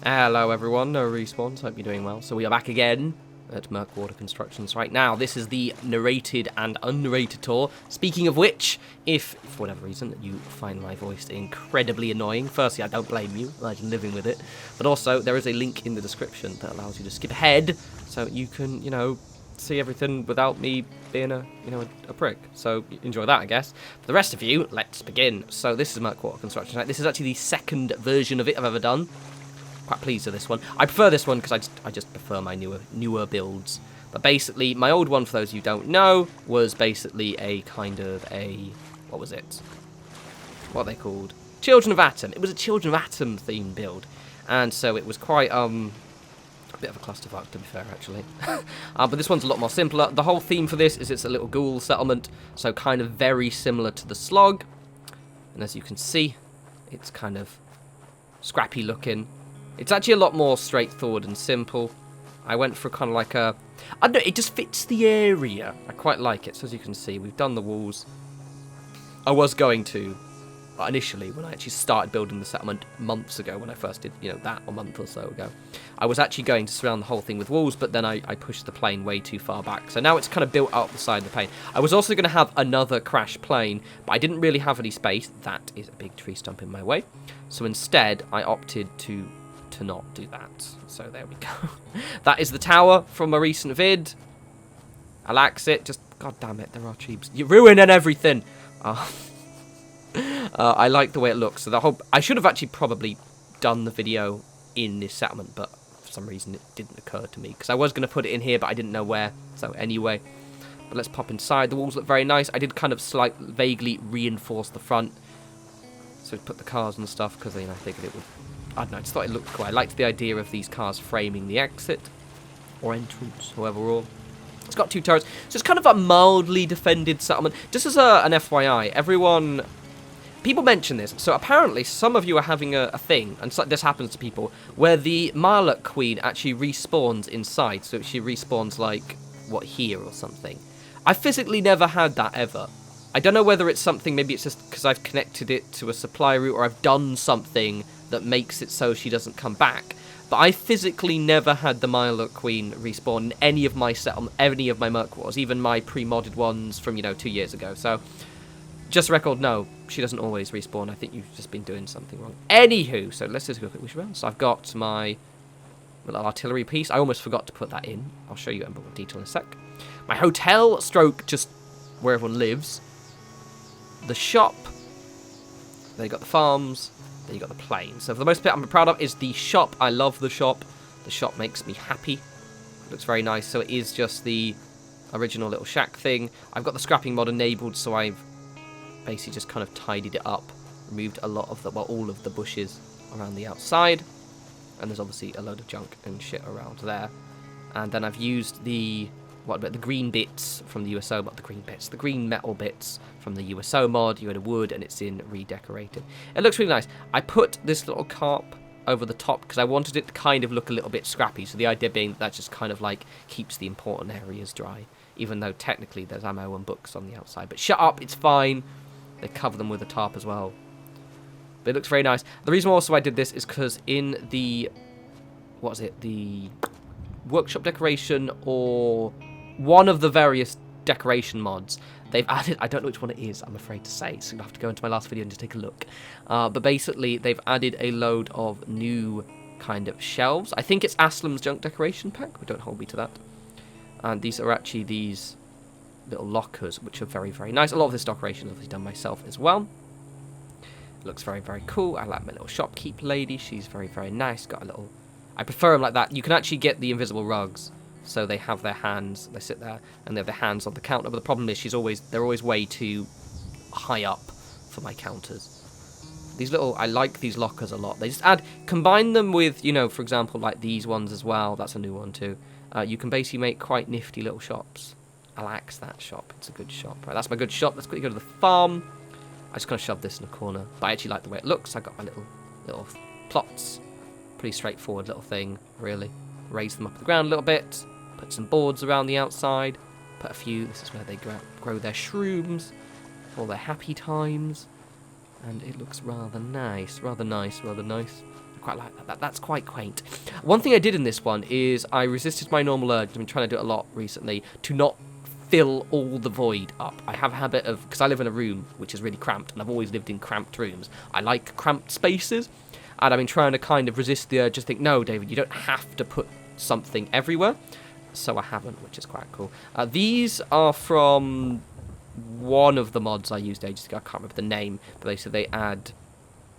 Hello everyone, no respawns, hope you're doing well. So we are back again at Murkwater Construction Site. Now, this is the narrated and unnarrated tour. Speaking of which, if for whatever reason you find my voice incredibly annoying, firstly I don't blame you, imagine living with it. But also, there is a link in the description that allows you to skip ahead so you can, see everything without me being a prick. So enjoy that, I guess. For the rest of you, let's begin. So this is Murkwater Construction Site. This is actually the second version of it I've ever done. Quite pleased with this one. I prefer this one because I just prefer my newer builds. But basically, my old one, for those of you who don't know, was basically a kind of a... what was it? What are they called? Children of Atom. It was a Children of Atom themed build. And so it was quite, a bit of a clusterfuck, to be fair, actually. But this one's a lot more simpler. The whole theme for this is it's a little ghoul settlement, so kind of very similar to the slog. And as you can see, it's kind of scrappy looking. It's actually a lot more straightforward and simple. I went for kind of like a... I don't know, it just fits the area. I quite like it. So as you can see, we've done the walls. I was going to, initially, when I actually started building the settlement months ago, when I first did, that a month or so ago, I was actually going to surround the whole thing with walls, but then I pushed the plane way too far back. So now it's kind of built up the side of the plane. I was also going to have another crash plane, but I didn't really have any space. That is a big tree stump in my way. So instead, I opted to not do that. So there we go. That is the tower from a recent vid. I likes it. Just, god damn it, there are trees. You're ruining everything. I like the way it looks. So the whole... I should have actually probably done the video in this settlement, but for some reason it didn't occur to me. Because I was going to put it in here, but I didn't know where. So anyway, but let's pop inside. The walls look very nice. I did kind of vaguely reinforce the front. So put the cars and stuff, because I figured it would... I don't know, I just thought it looked cool. I liked the idea of these cars framing the exit, or entrance, however all. It's got 2 turrets, so it's kind of a mildly defended settlement. Just as an FYI, people mention this, so apparently some of you are having a thing, and so this happens to people, where the Marlock Queen actually respawns inside, so she respawns like, here or something. I physically never had that ever. I don't know whether it's something, maybe it's just because I've connected it to a supply route, or I've done something that makes it so she doesn't come back. But I physically never had the Marlock Queen respawn in any of my Merc Wars, even my pre-modded ones from, 2 years ago. So, just record, no, she doesn't always respawn. I think you've just been doing something wrong. Anywho, so let's just look at which round. So I've got my little artillery piece. I almost forgot to put that in. I'll show you in more detail in a sec. My hotel, stroke, just where everyone lives. The shop. Then you got the farms. Then you got the plane. So for the most bit I'm proud of is the shop. I love the shop. The shop makes me happy. It looks very nice. So it is just the original little shack thing. I've got the scrapping mod enabled, so I've basically just kind of tidied it up. Removed a lot of all of the bushes around the outside. And there's obviously a load of junk and shit around there. And then I've used the green bits from the USO mod, the green metal bits from the USO mod. You had a wood and it's in redecorated. It looks really nice. I put this little carp over the top because I wanted it to kind of look a little bit scrappy. So the idea being that just kind of like keeps the important areas dry, even though technically there's ammo and books on the outside. But shut up, it's fine. They cover them with a tarp as well. But it looks very nice. The reason also I did this is because in the, the workshop decoration or one of the various decoration mods, they've added, I don't know which one it is, I'm afraid to say, so you'll have to go into my last video and just take a look. But basically, they've added a load of new kind of shelves. I think it's Aslam's junk decoration pack, but don't hold me to that. And these are actually these little lockers, which are very, very nice. A lot of this decoration is obviously done myself as well. It looks very, very cool. I like my little shopkeep lady. She's very, very nice. Got a little... I prefer them like that. You can actually get the invisible rugs. So they have their hands, they sit there, and they have their hands on the counter. But the problem is they're always way too high up for my counters. I like these lockers a lot. They just combine them with, for example, like these ones as well. That's a new one too. You can basically make quite nifty little shops. I like that shop. It's a good shop. Right, that's my good shop. Let's quickly go to the farm. I just kind of shoved this in a corner. But I actually like the way it looks. I got my little plots. Pretty straightforward little thing, really. Raise them up to the ground a little bit. Put some boards around the outside. Put a few. This is where they grow their shrooms. For their happy times. And it looks rather nice. Rather nice. quite like that. That's quite quaint. One thing I did in this one is I resisted my normal urge, I've been trying to do it a lot recently, to not fill all the void up. I have a habit of, because I live in a room which is really cramped, and I've always lived in cramped rooms. I like cramped spaces, and I've been trying to kind of resist the urge to think, no, David, you don't have to put something everywhere. So I haven't, which is quite cool. These are from one of the mods I used ages ago. I can't remember the name, but they said they add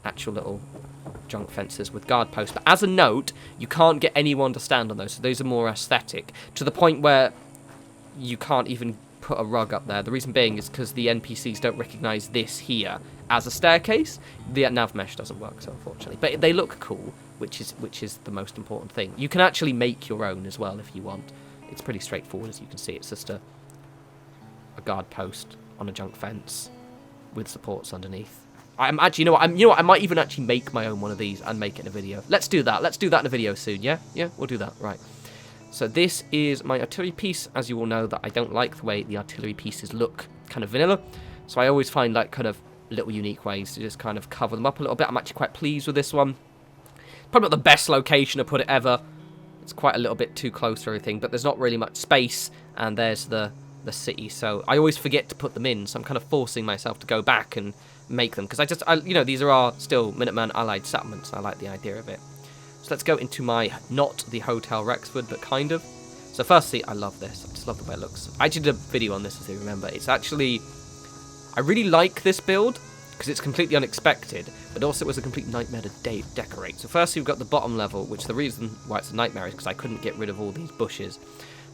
actual little junk fences with guard posts. But as a note, you can't get anyone to stand on those, so those are more aesthetic, to the point where you can't even put a rug up there. The reason being is because the NPCs don't recognise this here as a staircase. The nav mesh doesn't work, so unfortunately. But they look cool, which is the most important thing. You can actually make your own as well if you want. It's pretty straightforward, as you can see. It's just a guard post on a junk fence with supports underneath. I'm actually, you know what? I might even actually make my own one of these and make it in a video. Let's do that. Let's do that in a video soon. Yeah, we'll do that. Right. So this is my artillery piece. As you all know, that I don't like the way the artillery pieces look kind of vanilla. So I always find like kind of little unique ways to just kind of cover them up a little bit. I'm actually quite pleased with this one. Probably not the best location to put it ever. It's quite a little bit too close to everything, but there's not really much space, and there's the city. So I always forget to put them in, so I'm kind of forcing myself to go back and make them, because these are still Minuteman Allied settlements. I like the idea of it. So let's go into my, not the Hotel Rexford, but kind of. So firstly, I love this. I just love the way it looks. I actually did a video on this, as you remember. It's actually, I really like this build, because it's completely unexpected, but also it was a complete nightmare to decorate. So firstly, we've got the bottom level, which the reason why it's a nightmare is because I couldn't get rid of all these bushes.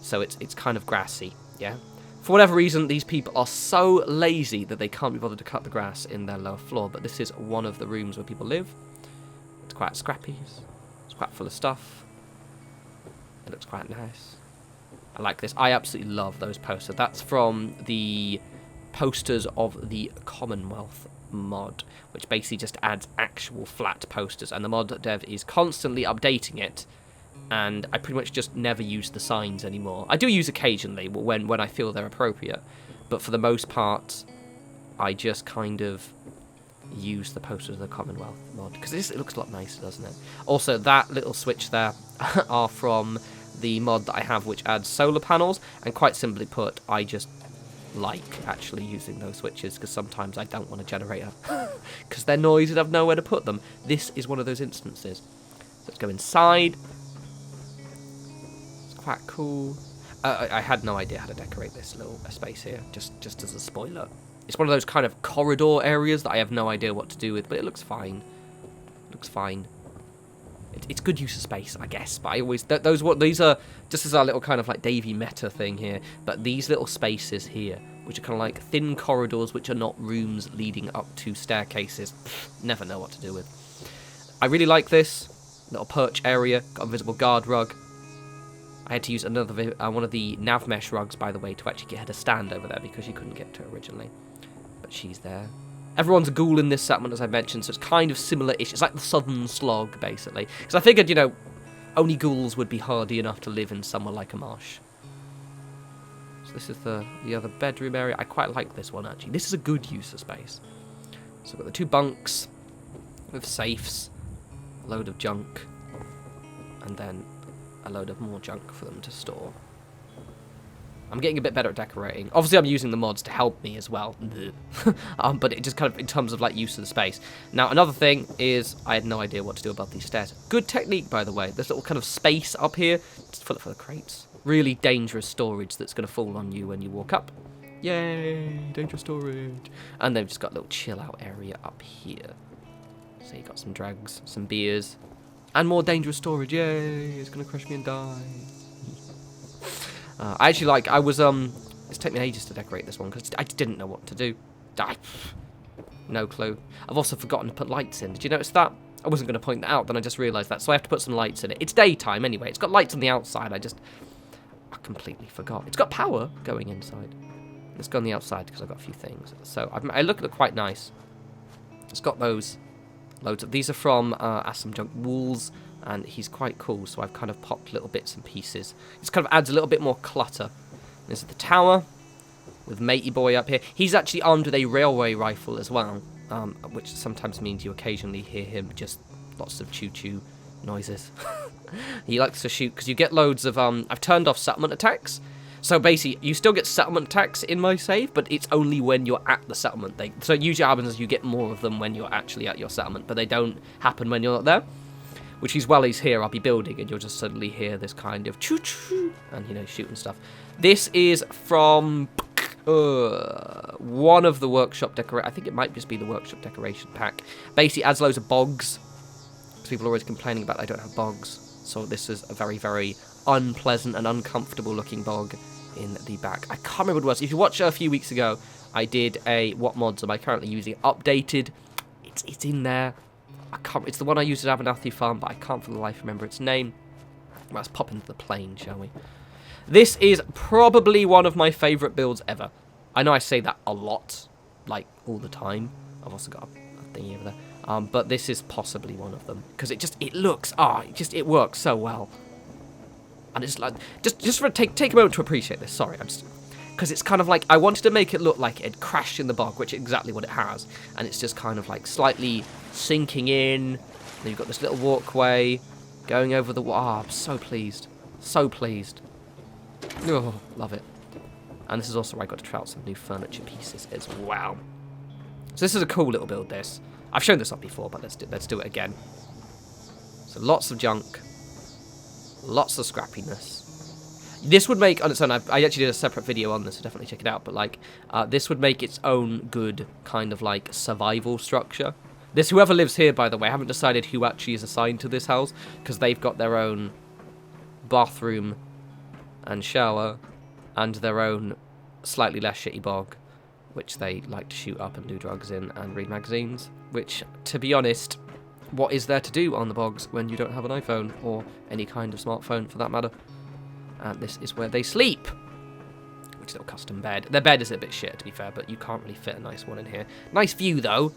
So it's kind of grassy, yeah? For whatever reason, these people are so lazy that they can't be bothered to cut the grass in their lower floor, but this is one of the rooms where people live. It's quite scrappy. It's quite full of stuff. It looks quite nice. I like this. I absolutely love those posters. That's from the posters of the Commonwealth mod, which basically just adds actual flat posters, and the mod dev is constantly updating it, and I pretty much just never use the signs anymore. I do use occasionally when I feel they're appropriate, but for the most part I just kind of use the posters of the Commonwealth mod, because it looks a lot nicer, doesn't it? Also, that little switch there are from the mod that I have, which adds solar panels, and quite simply put, I just like actually using those switches, because sometimes I don't want a generator because they're noisy and I've nowhere to put them. This is one of those instances. Let's go inside. It's quite cool. I had no idea how to decorate this little space here, just as a spoiler. It's one of those kind of corridor areas that I have no idea what to do with, but it looks fine. It looks fine. It's good use of space, I guess, but I always... these are just as our little kind of like Davy meta thing here, but these little spaces here, which are kind of like thin corridors which are not rooms leading up to staircases, never know what to do with. I really like this little perch area, got a visible guard rug. I had to use another one of the nav mesh rugs, by the way, to actually get her to stand over there, because you couldn't get to her originally. But she's there. Everyone's a ghoul in this settlement, as I mentioned, so it's kind of similar-ish. It's like the Southern Slog, basically. Because I figured, only ghouls would be hardy enough to live in somewhere like a marsh. So this is the other bedroom area. I quite like this one, actually. This is a good use of space. So we've got the 2 bunks with safes, a load of junk, and then a load of more junk for them to store. I'm getting a bit better at decorating. Obviously, I'm using the mods to help me as well. But it just kind of, in terms of, like, use of the space. Now, another thing is, I had no idea what to do about these stairs. Good technique, by the way. There's little kind of space up here. Just fill it full of crates. Really dangerous storage that's going to fall on you when you walk up. Yay, dangerous storage. And they've just got a little chill-out area up here. So you got some drugs, some beers, and more dangerous storage. Yay, it's going to crush me and die. I actually it's taken me ages to decorate this one, because I didn't know what to do. No clue. I've also forgotten to put lights in. Did you notice that? I wasn't going to point that out, then I just realised that, so I have to put some lights in it. It's daytime anyway. It's got lights on the outside. I completely forgot. It's got power going inside. Let's go on the outside, because I've got a few things. So I look quite nice. It's got those loads of... These are from Assam Junk Wools, and he's quite cool, so I've kind of popped little bits and pieces. This kind of adds a little bit more clutter. This is the tower, with Matey Boy up here. He's actually armed with a railway rifle as well, which sometimes means you occasionally hear him just lots of choo-choo noises. He likes to shoot, because you get loads of, I've turned off settlement attacks. So basically, you still get settlement attacks in my save, but it's only when you're at the settlement. So it usually happens as you get more of them when you're actually at your settlement, but they don't happen when you're not there. Which is, while he's here, I'll be building, and you'll just suddenly hear this kind of choo-choo, and, you know, shooting stuff. This is from one of the workshop decoration. I think it might just be the workshop decoration pack. Basically adds loads of bogs, because people are always complaining about they don't have bogs. So this is a very, very unpleasant and uncomfortable looking bog in the back. I can't remember what it was. If you watched a few weeks ago, I did a what mods am I currently using updated. It's in there. It's the one I used at Abernathy Farm, but I can't for the life remember its name. Let's pop into the plane, shall we? This is probably one of my favourite builds ever. I know I say that a lot, like all the time. I've also got a thingy over there. But this is possibly one of them, because it works so well. And it's like, just for take a moment to appreciate this. Sorry, because it's kind of like, I wanted to make it look like it had crashed in the bog, which is exactly what it has. And it's just kind of like slightly sinking in. Then you've got this little walkway going over the water. Oh, I'm so pleased. So pleased. Oh, love it. And this is also where I got to try out some new furniture pieces as well. So this is a cool little build, this. I've shown this up before, but let's do it again. So lots of junk. Lots of scrappiness. This would make, on its own, I actually did a separate video on this, so definitely check it out, but like, this would make its own good kind of like survival structure. Whoever lives here, by the way, I haven't decided who actually is assigned to this house, because they've got their own bathroom and shower, and their own slightly less shitty bog, which they like to shoot up and do drugs in and read magazines, which, to be honest, what is there to do on the bogs when you don't have an iPhone, or any kind of smartphone for that matter? And this is where they sleep, which is a little custom bed. Their bed is a bit shit, to be fair, but you can't really fit a nice one in here. Nice view, though,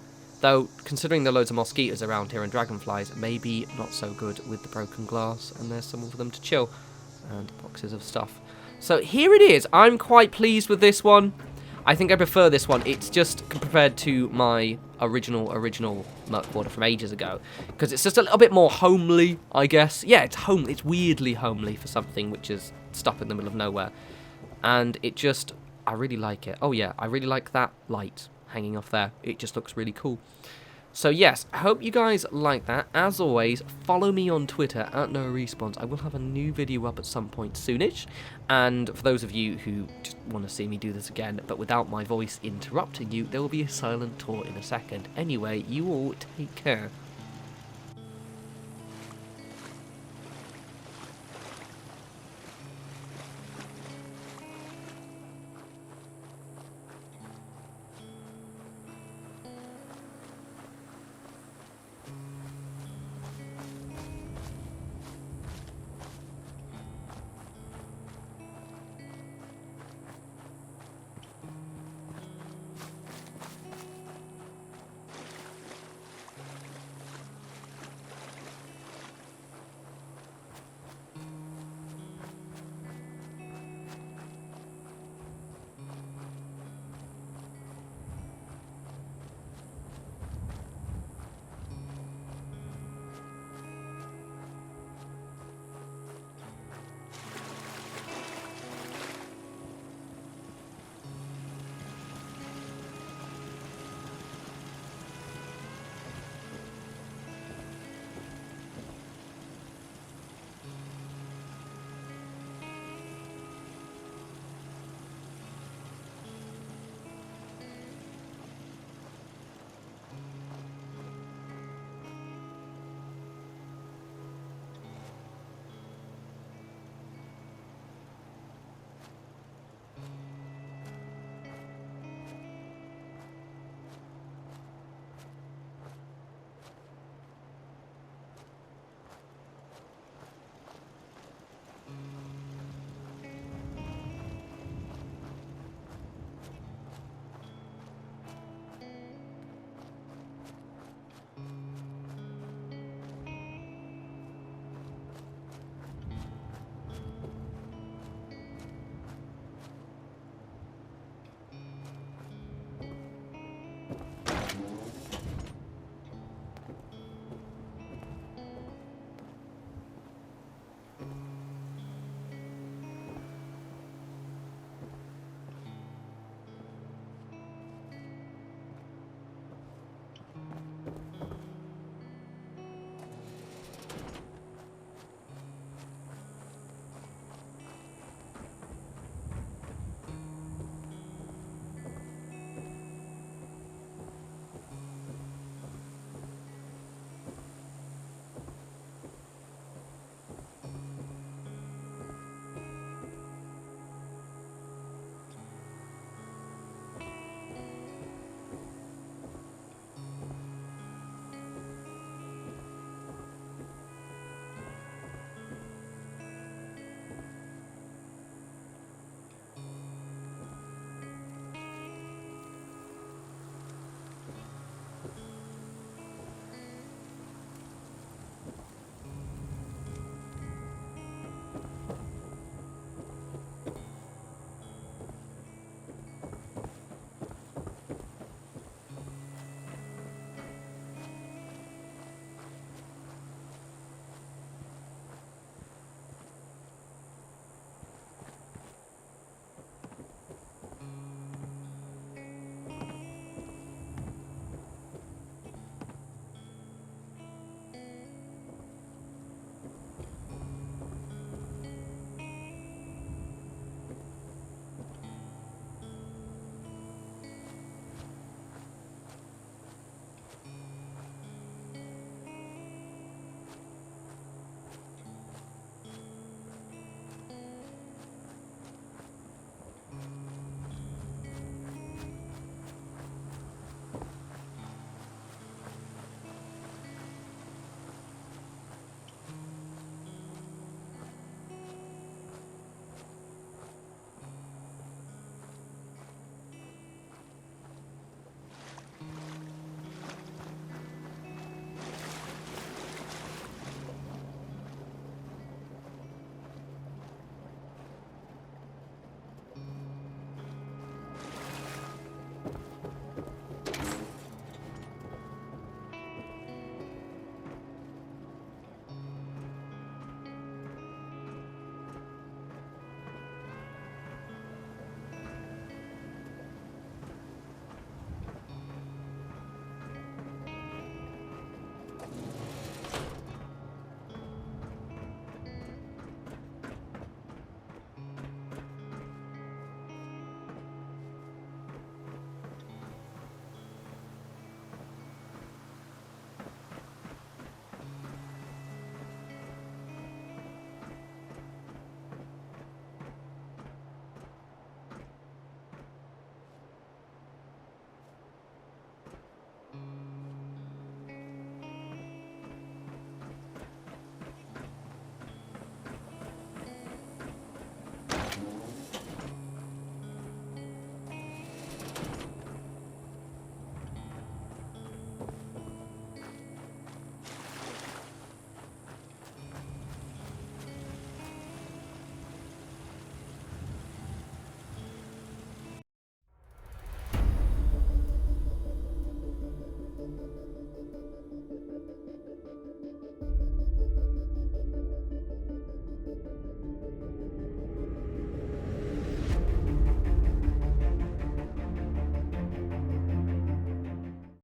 considering there are loads of mosquitoes around here and dragonflies, maybe not so good with the broken glass, and there's some for them to chill, and boxes of stuff. So here it is. I'm quite pleased with this one. I think I prefer this one. It's just compared to my original Murkwater from ages ago, because it's just a little bit more homely, I guess. Yeah, it's homely. It's weirdly homely for something which is stuck in the middle of nowhere, and it just, I really like it. Oh yeah, I really like that light hanging off there. It just looks really cool. So yes, I hope you guys like that. As always, follow me on Twitter at norespawns. I will have a new video up at some point soonish. And for those of you who just want to see me do this again, but without my voice interrupting you, there will be a silent tour in a second. Anyway, you all take care.